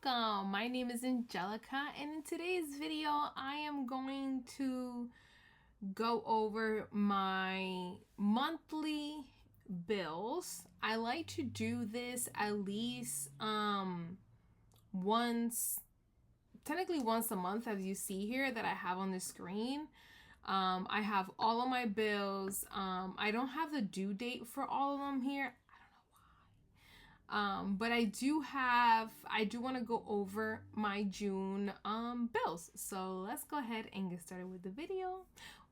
Welcome! My name is Angelica, and in today's video, I am going to go over my monthly bills. I like to do this at least once, technically once a month, as you see here that I have on the screen. I have all of my bills. I don't have the due date for all of them here. But I do want to go over my June bills. So let's go ahead and get started with the video.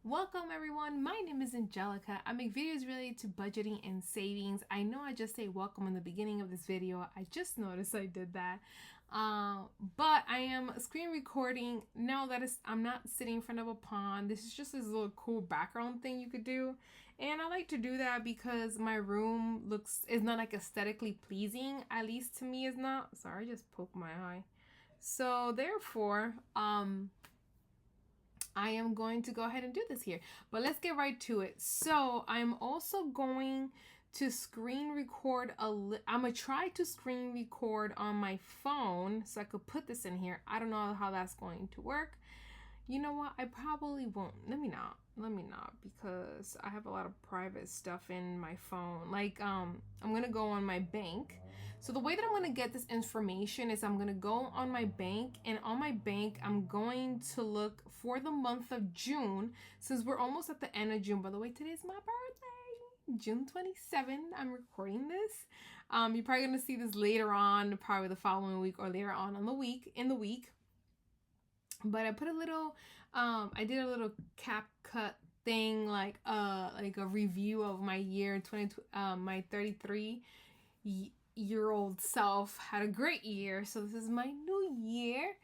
Welcome everyone. My name is Angelica. I make videos related to budgeting and savings. I know I just say welcome in the beginning of this video. I just noticed I did that. But I am screen recording now that I'm not sitting in front of a pond. This is just this little cool background thing you could do. And I like to do that because my room is not like aesthetically pleasing, at least to me is not. Sorry, I just poked my eye. So therefore, I am going to go ahead and do this here. But let's get right to it. So I'm also going to screen record I'm gonna try to screen record on my phone so I could put this in here. I don't know how that's going to work. You know what? I probably won't. Let me not because I have a lot of private stuff in my phone. Like I'm gonna go on my bank. So the way that I'm gonna get this information is I'm gonna go on my bank, and on my bank I'm going to look for the month of June, since we're almost at the end of June. By the way, today's my birthday, June 27th. I'm recording this. You're probably gonna see this later on, probably the following week or later on in the week. But I put a little, I did a little cap cut thing, like a review of my year 20, my 33-year-old self had a great year. So this is my new year.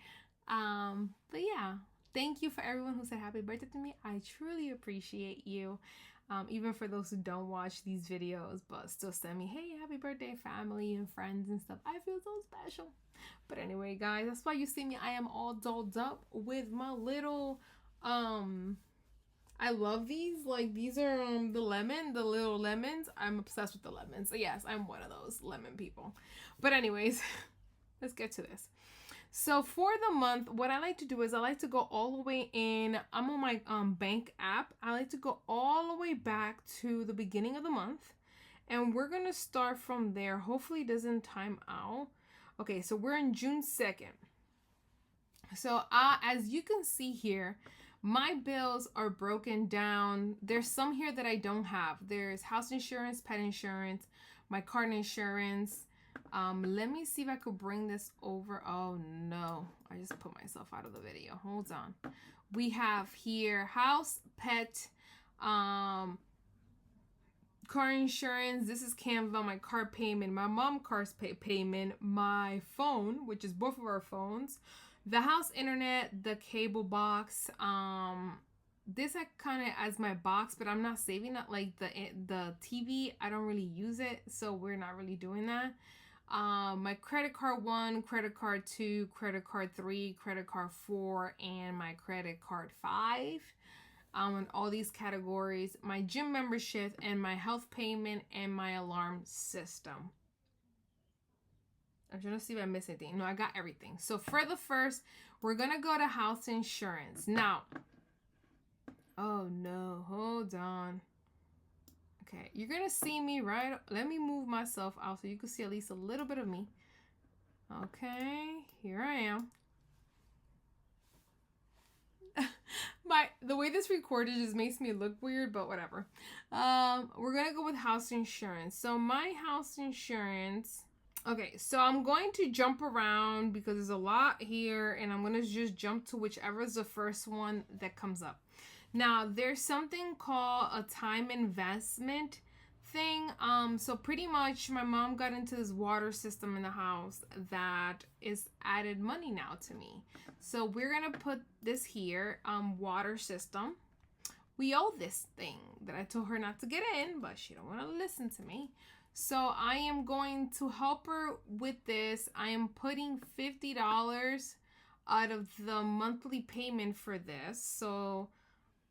But yeah, thank you for everyone who said happy birthday to me. I truly appreciate you. Even for those who don't watch these videos, but still send me, hey, happy birthday, family and friends and stuff. I feel so special. But anyway, guys, that's why you see me. I am all dolled up with my little, I love these. Like, these are the little lemons. I'm obsessed with the lemons. So yes, I'm one of those lemon people. But anyways, let's get to this. So for the month, what I like to do is I like to go all the way in. I'm on my bank app. I like to go all the way back to the beginning of the month. And we're going to start from there. Hopefully it doesn't time out. Okay, so we're in June 2nd. So as you can see here, my bills are broken down. There's some here that I don't have. There's house insurance, pet insurance, my car insurance. Let me see if I could bring this over. Oh no, I just put myself out of the video. Hold on. We have here house, pet, car insurance. This is Canva, my car payment, my mom car's payment, my phone, which is both of our phones, the house internet, the cable box. This I kind of as my box, but I'm not saving that. Like the TV, I don't really use it, so we're not really doing that. My credit card 1, credit card 2, credit card 3, credit card 4, and my credit card 5. In all these categories, my gym membership and my health payment and my alarm system. I'm trying to see if I missed anything. No, I got everything. So for the first, we're going to go to house insurance. Now, oh no, hold on. Okay, you're going to see me right. Let me move myself out so you can see at least a little bit of me. Okay, here I am. The way this recorded just makes me look weird, but whatever. We're gonna go with house insurance. So my house insurance. Okay, so I'm going to jump around because there's a lot here, and I'm gonna just jump to whichever is the first one that comes up. Now there's something called a time investment thing. So pretty much my mom got into this water system in the house that is added money now to me. So we're gonna put this here, water system. We owe this thing that I told her not to get in, but she don't want to listen to me. So I am going to help her with this. I am putting $50 out of the monthly payment for this. So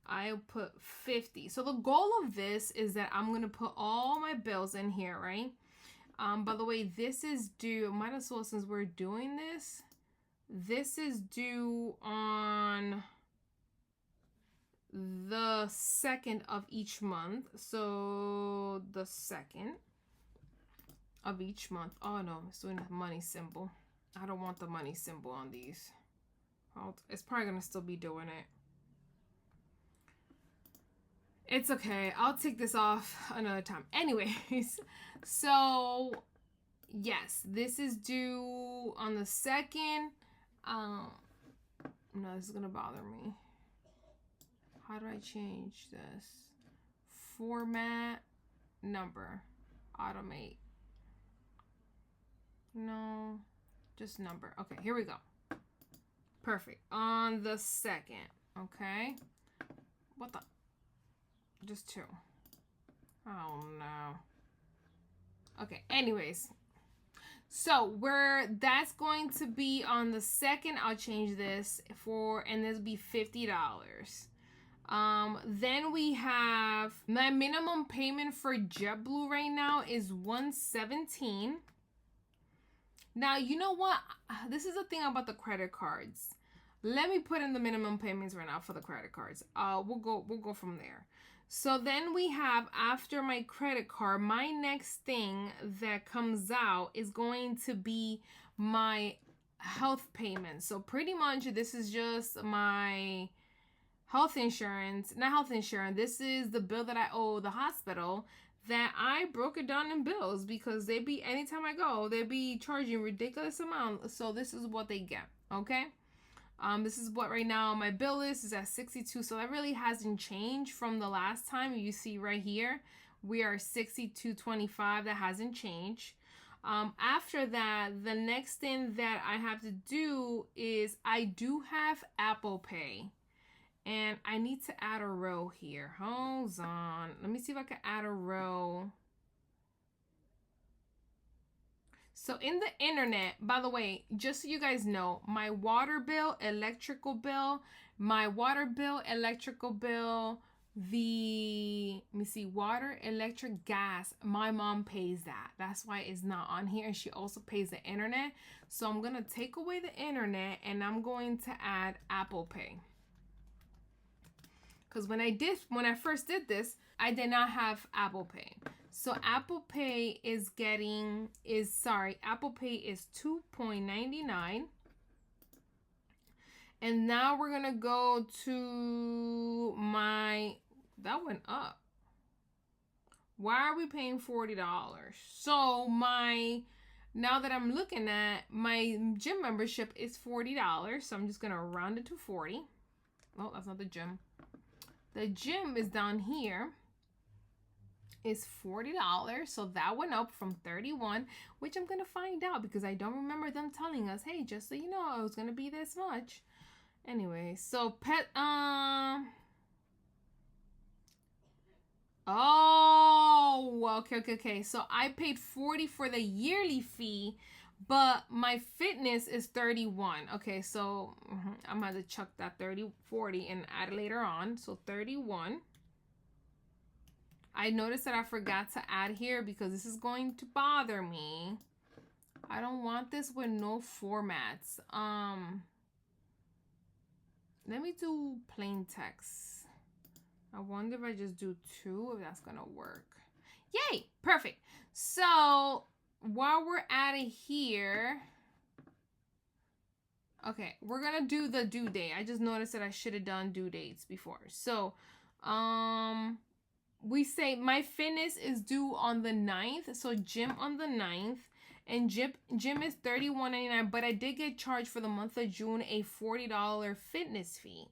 I'll put 50. So the goal of this is that I'm going to put all my bills in here, right? By the way, this is due, might as well, since we're doing this, this is due on the 2nd of each month. So the 2nd of each month. Oh no, it's doing the money symbol. I don't want the money symbol on these. It's probably gonna still be doing it. It's okay. I'll take this off another time. Anyways, so yes, this is due on the 2nd. No, this is gonna bother me. How do I change this? Format, number, automate. No, just number. Okay, here we go. Perfect. On the 2nd. Okay. What the? Just 2. Oh no. Okay, anyways. So that's going to be on the 2nd. I'll change this and this will be $50. Then we have my minimum payment for JetBlue right now is $117. Now, you know what? This is the thing about the credit cards. Let me put in the minimum payments right now for the credit cards. We'll go from there. So then we have, after my credit card, my next thing that comes out is going to be my health payment. So pretty much this is just my health insurance, not health insurance. This is the bill that I owe the hospital that I broke it down in bills because anytime I go, they be charging ridiculous amount. So this is what they get. Okay. This is what right now my bill is at 62. So that really hasn't changed from the last time. You see right here, we are 62.25. That hasn't changed. After that, the next thing that I have to do is I do have Apple Pay. And I need to add a row here. Hold on. Let me see if I can add a row. So in the internet, by the way, just so you guys know, my water bill, electrical bill, water, electric, gas, my mom pays that. That's why it's not on here. And she also pays the internet. So I'm going to take away the internet and I'm going to add Apple Pay. Because when I first did this, I did not have Apple Pay. So Apple Pay is $2.99. And now we're going to go to that went up. Why are we paying $40? So now that I'm looking at my gym membership is $40. So I'm just going to round it to 40. Oh, that's not the gym. The gym is down here. Is $40. So that went up from 31, which I'm going to find out because I don't remember them telling us, hey, just so you know, it was going to be this much. Anyway, so okay. So I paid 40 for the yearly fee, but my fitness is 31. Okay, so I'm going to chuck that 40 and add later on. So 31. I noticed that I forgot to add here because this is going to bother me. I don't want this with no formats. Let me do plain text. I wonder if I just do 2, if that's gonna work. Yay, perfect. So while we're at it here, okay, we're gonna do the due date. I just noticed that I should have done due dates before. So, we say my fitness is due on the 9th. So gym on the 9th. And gym is $31.99. But I did get charged for the month of June a $40 fitness fee.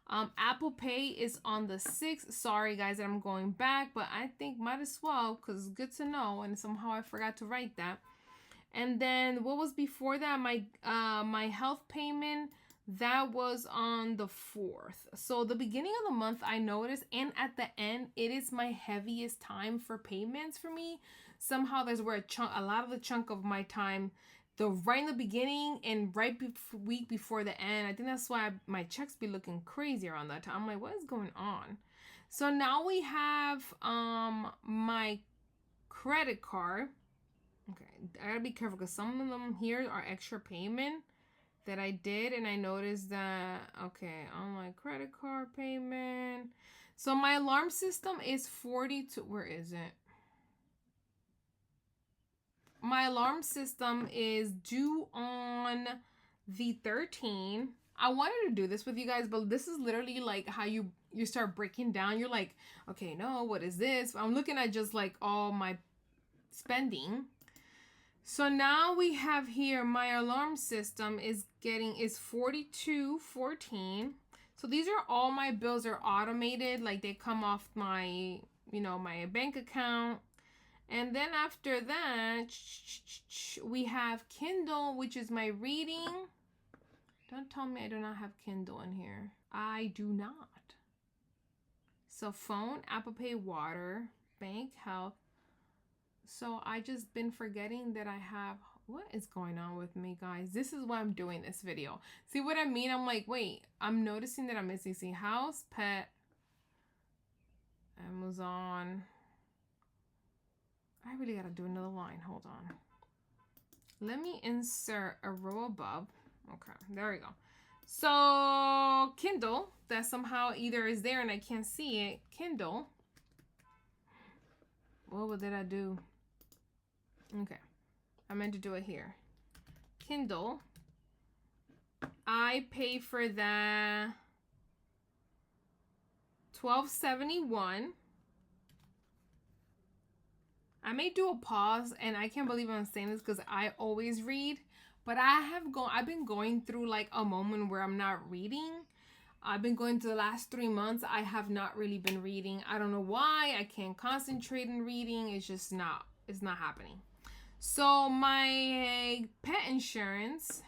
Apple Pay is on the 6th. Sorry, guys, that I'm going back. But I think might as well because it's good to know. And somehow I forgot to write that. And then what was before that? My health payment. That was on the 4th. So the beginning of the month, I noticed, and at the end, it is my heaviest time for payments for me. Somehow there's where a lot of the chunk of my time, right in the beginning and week before the end. I think that's why my checks be looking crazy around that time. I'm like, what is going on? So now we have my credit card. Okay, I gotta be careful because some of them here are extra payment that I did, and I noticed that, okay, online credit card payment. So my alarm system is 42. Where is it? My alarm system is due on the 13th. I wanted to do this with you guys, but this is literally like how you start breaking down. You're like, okay, no, what is this? I'm looking at just like all my spending. So now we have here my alarm system is 4214. So these are all my bills are automated, like they come off my, my bank account. And then after that, we have Kindle, which is my reading. Don't tell me I do not have Kindle in here. I do not. So phone, Apple Pay, water, bank, health. So I just been forgetting that I have, what is going on with me, guys? This is why I'm doing this video. See what I mean? I'm like, wait, I'm noticing that I'm missing, see, house, pet, Amazon. I really gotta do another line, hold on. Let me insert a row above. Okay, there we go. So Kindle, that somehow either is there and I can't see it. Kindle. What did I do? Okay, I meant to do it here. Kindle. I pay for that $12.71. I may do a pause, and I can't believe I'm saying this because I always read, but I've been going through like a moment where I'm not reading. I've been going through the last 3 months. I have not really been reading. I don't know why. I can't concentrate in reading. It's not happening. So my pet insurance,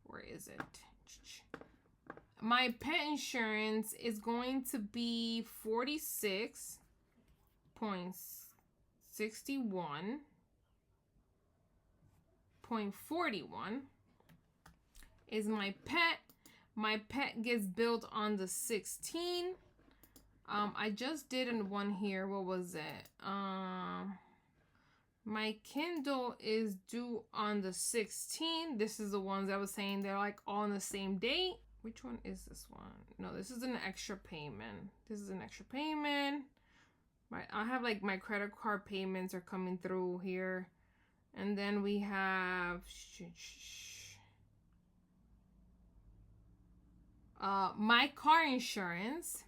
where is it? My pet insurance is going to be 46.61.41 is my pet. My pet gets billed on the 16th. I just did one here. What was it? My Kindle is due on the 16th. This is the ones I was saying they're like all on the same date. Which one is this one? No, this is an extra payment. This is an extra payment. Right, I have like my credit card payments are coming through here. And then we have my car insurance.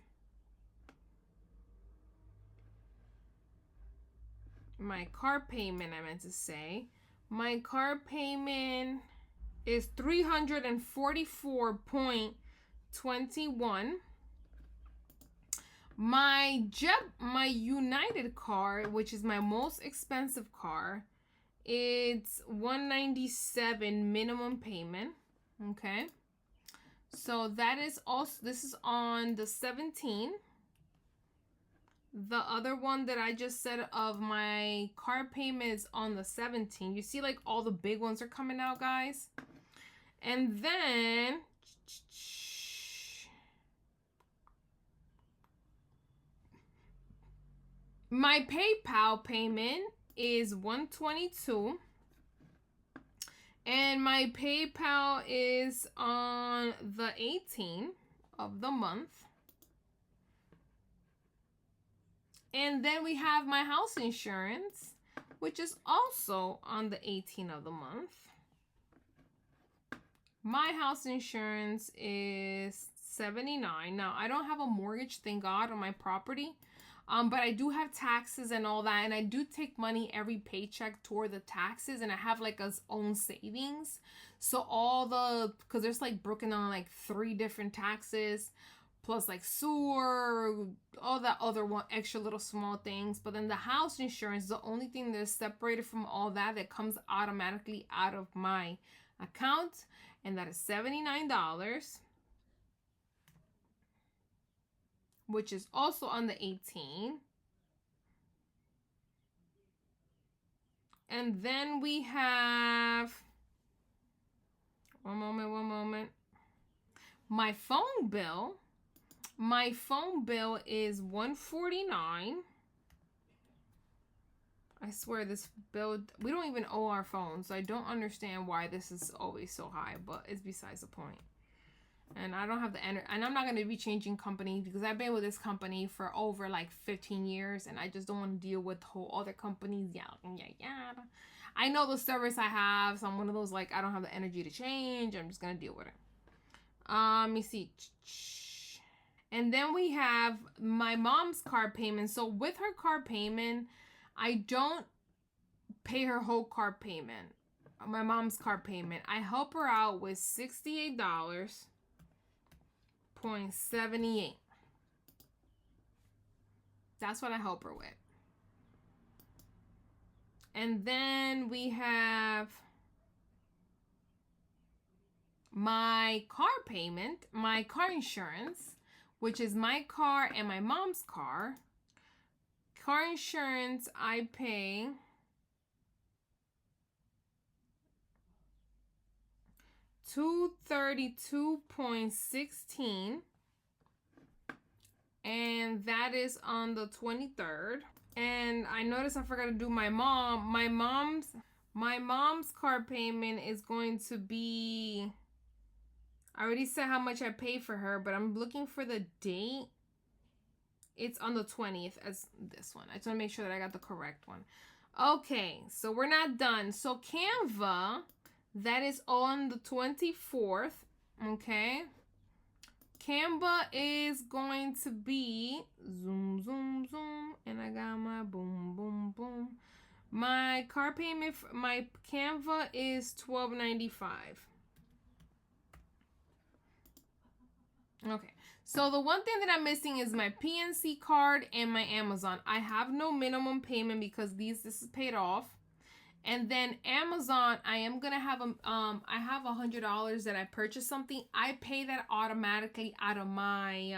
My car payment, I meant to say. My car payment is $344.21. My United car, which is my most expensive car, it's $197 minimum payment. Okay. So that is also, this is on the 17th. The other one that I just said of my car payment is on the 17th. You see like all the big ones are coming out, guys. And then my PayPal payment is $122. And my PayPal is on the 18th of the month. And then we have my house insurance, which is also on the 18th of the month. My house insurance is $79. Now, I don't have a mortgage, thank God, on my property. But I do have taxes and all that. And I do take money every paycheck toward the taxes. And I have like a own savings. So because there's like broken on like 3 different taxes. Plus like sewer, all that other one, extra little small things. But then the house insurance is the only thing that's separated from all that comes automatically out of my account. And that is $79. Which is also on the 18th. And then we have, one moment. My phone bill. My phone bill is $149. I swear this bill, we don't even owe our phones. So I don't understand why this is always so high, but it's besides the point. And I don't have the energy, and I'm not going to be changing company because I've been with this company for over like 15 years, and I just don't want to deal with whole other companies. Yeah. I know the service I have, so I'm one of those like I don't have the energy to change. I'm just gonna deal with it. Let me see. And then we have my mom's car payment. So with her car payment, I don't pay her whole car payment. My mom's car payment. I help her out with $68.78. That's what I help her with. And then we have my car payment, my car insurance, which is my car and my mom's car. Car insurance, I pay $232.16, and that is on the 23rd. And I noticed I forgot to do my mom. My mom's car payment is going to be, I already said how much I pay for her, but I'm looking for the date. It's on the 20th as this one. I just want to make sure that I got the correct one. Okay, so we're not done. So Canva, that is on the 24th. Okay. Canva is going to be zoom, zoom, zoom. And I got my boom, boom, boom. My car payment, my Canva is $12.95. Okay. So the one thing that I'm missing is my PNC card and my Amazon. I have no minimum payment because this is paid off. And then Amazon, I am gonna have I have $100 that I purchased something. I pay that automatically out of my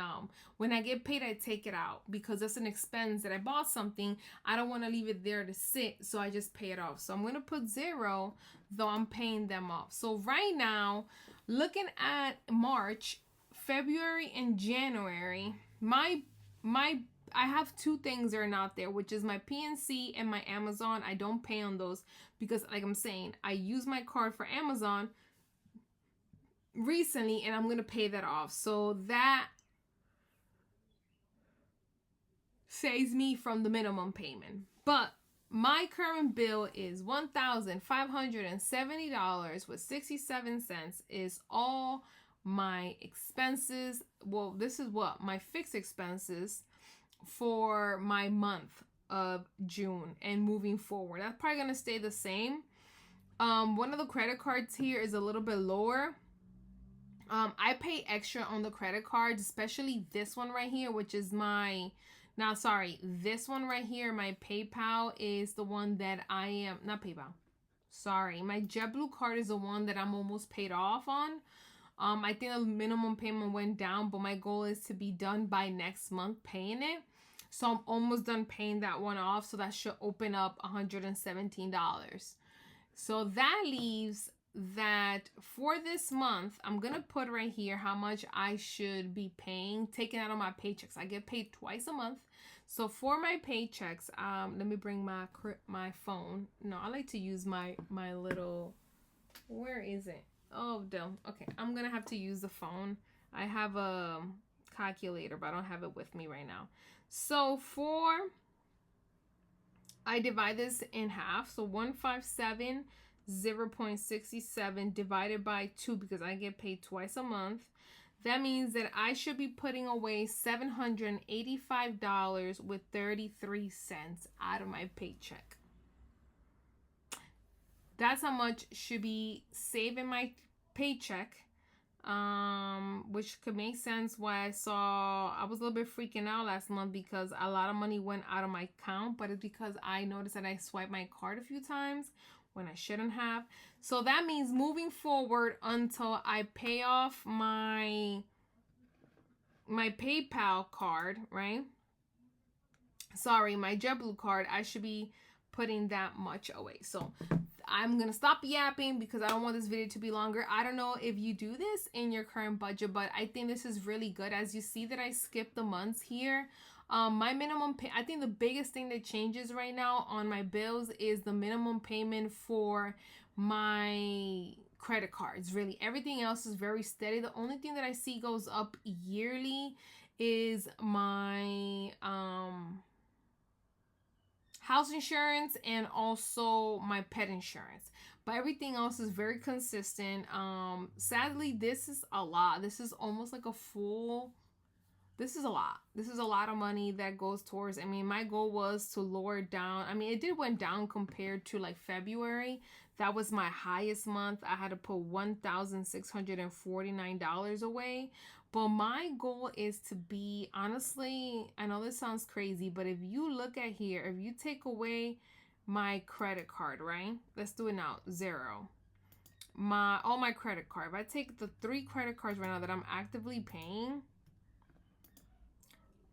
when I get paid, I take it out because that's an expense that I bought something. I don't want to leave it there to sit, so I just pay it off. So I'm gonna put 0, though I'm paying them off. So right now, looking at March, February, and January, I have 2 things that are not there, which is my PNC and my Amazon. I don't pay on those because, like I'm saying, I use my card for Amazon recently and I'm going to pay that off. So that saves me from the minimum payment. But my current bill is $1,570 with 67 cents is all my expenses. Well, this is what my fixed expenses for my month of June and moving forward. That's probably gonna stay the same. One of the credit cards here is a little bit lower. I pay extra on the credit cards, especially this one right here, which is this one right here, my PayPal is the one that I am, not PayPal. Sorry, my JetBlue card is the one that I'm almost paid off on. I think the minimum payment went down, but my goal is to be done by next month paying it. So I'm almost done paying that one off. So that should open up $117. So that leaves that for this month, I'm going to put right here how much I should be paying, taken out of my paychecks. I get paid twice a month. So for my paychecks, let me bring my phone. No, I like to use my little, where is it? Oh, dumb. Okay, I'm gonna have to use the phone. I have a calculator, but I don't have it with me right now. So I divide this in half. So 157, 0.67 divided by 2 because I get paid twice a month. That means that I should be putting away $785 with 33 cents out of my paycheck. That's how much should be saved in my paycheck, which could make sense why I was a little bit freaking out last month because a lot of money went out of my account, but it's because I noticed that I swiped my card a few times when I shouldn't have. So that means moving forward until I pay off my PayPal card, right? Sorry, my JetBlue card, I should be putting that much away. So I'm going to stop yapping because I don't want this video to be longer. I don't know if you do this in your current budget, but I think this is really good. As you see that I skipped the months here, My minimum pay, I think the biggest thing that changes right now on my bills is the minimum payment for my credit cards. Really, everything else is very steady. The only thing that I see goes up yearly is my house insurance and also my pet insurance, but everything else is very consistent. Sadly, this is a lot. This is almost like a full, this is a lot. This is a lot of money that goes towards, I mean, my goal was to lower it down. I mean, it did went down compared to like February. That was my highest month. I had to put $1,649 away. But my goal is to be, honestly, I know this sounds crazy, but if you look at here, if you take away my credit card, right? Let's do it now. Zero. All my credit card. If I take the 3 credit cards right now that I'm actively paying,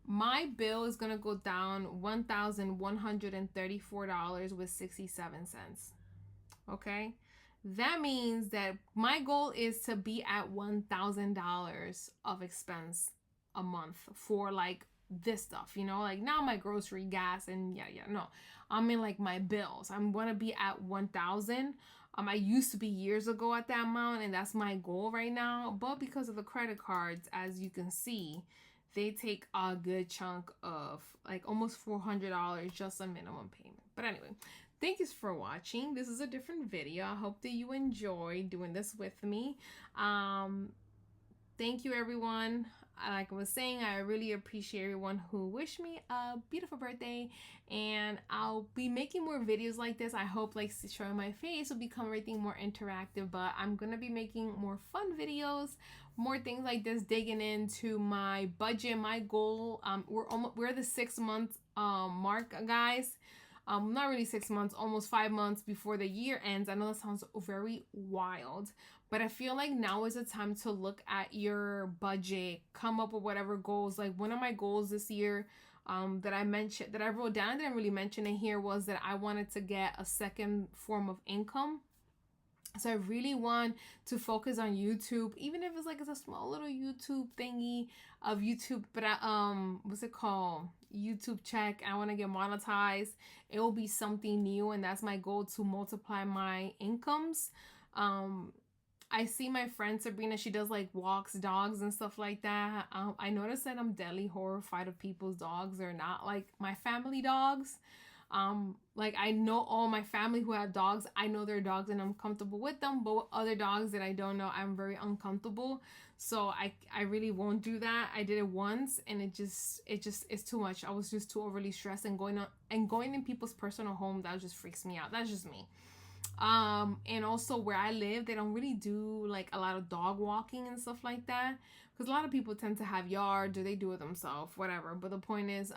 my bill is gonna go down $1,134 with 67 cents. Okay, that means that my goal is to be at $1,000 of expense a month for like this stuff, you know, like now my grocery, gas, and no, I'm in like my bills. I'm gonna be at 1,000. I used to be years ago at that amount, and that's my goal right now. But because of the credit cards, as you can see, they take a good chunk of like almost $400 just a minimum payment. But anyway, thank you for watching. This is a different video. I hope that you enjoy doing this with me. Thank you, everyone. Like I was saying, I really appreciate everyone who wished me a beautiful birthday, and I'll be making more videos like this. I hope like showing my face will become everything more interactive, but I'm gonna be making more fun videos, more things like this, digging into my budget, my goal. We're the 6 month mark, guys. Not really 6 months, almost 5 months before the year ends. I know that sounds very wild, but I feel like now is the time to look at your budget, come up with whatever goals. Like one of my goals this year that I mentioned, that I wrote down, I didn't really mention it here, was that I wanted to get a second form of income. So I really want to focus on YouTube, even if it's a small little YouTube thingy of YouTube, but what's it called? YouTube check. I want to get monetized. It will be something new, and that's my goal, to multiply my incomes. I see my friend Sabrina, she does like walks dogs and stuff like that. I noticed that I'm deadly horrified of people's dogs. They're not like my family dogs. Like I know all my family who have dogs, I know their dogs and I'm comfortable with them, but with other dogs that I don't know, I'm very uncomfortable. So I really won't do that. I did it once and it just it's too much. I was just too overly stressed, and going in people's personal home, that just freaks me out. That's just me. And also where I live, they don't really do like a lot of dog walking and stuff like that, because a lot of people tend to have yards or they do it themselves, whatever. But the point is,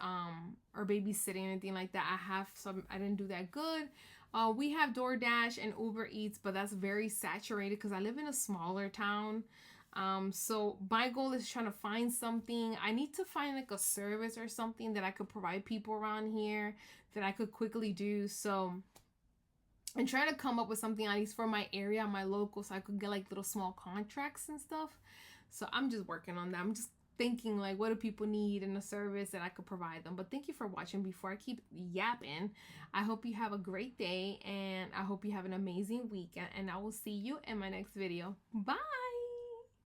or babysitting, anything like that, I didn't do that good. We have DoorDash and Uber Eats, but that's very saturated because I live in a smaller town. So my goal is trying to find something. I need to find like a service or something that I could provide people around here that I could quickly do. So and trying to come up with something at least for my area, my local, so I could get like little small contracts and stuff. So I'm just working on that. I'm just thinking like, what do people need in a service that I could provide them. But thank you for watching. Before I keep yapping, I hope you have a great day, and I hope you have an amazing weekend, and I will see you in my next video. Bye.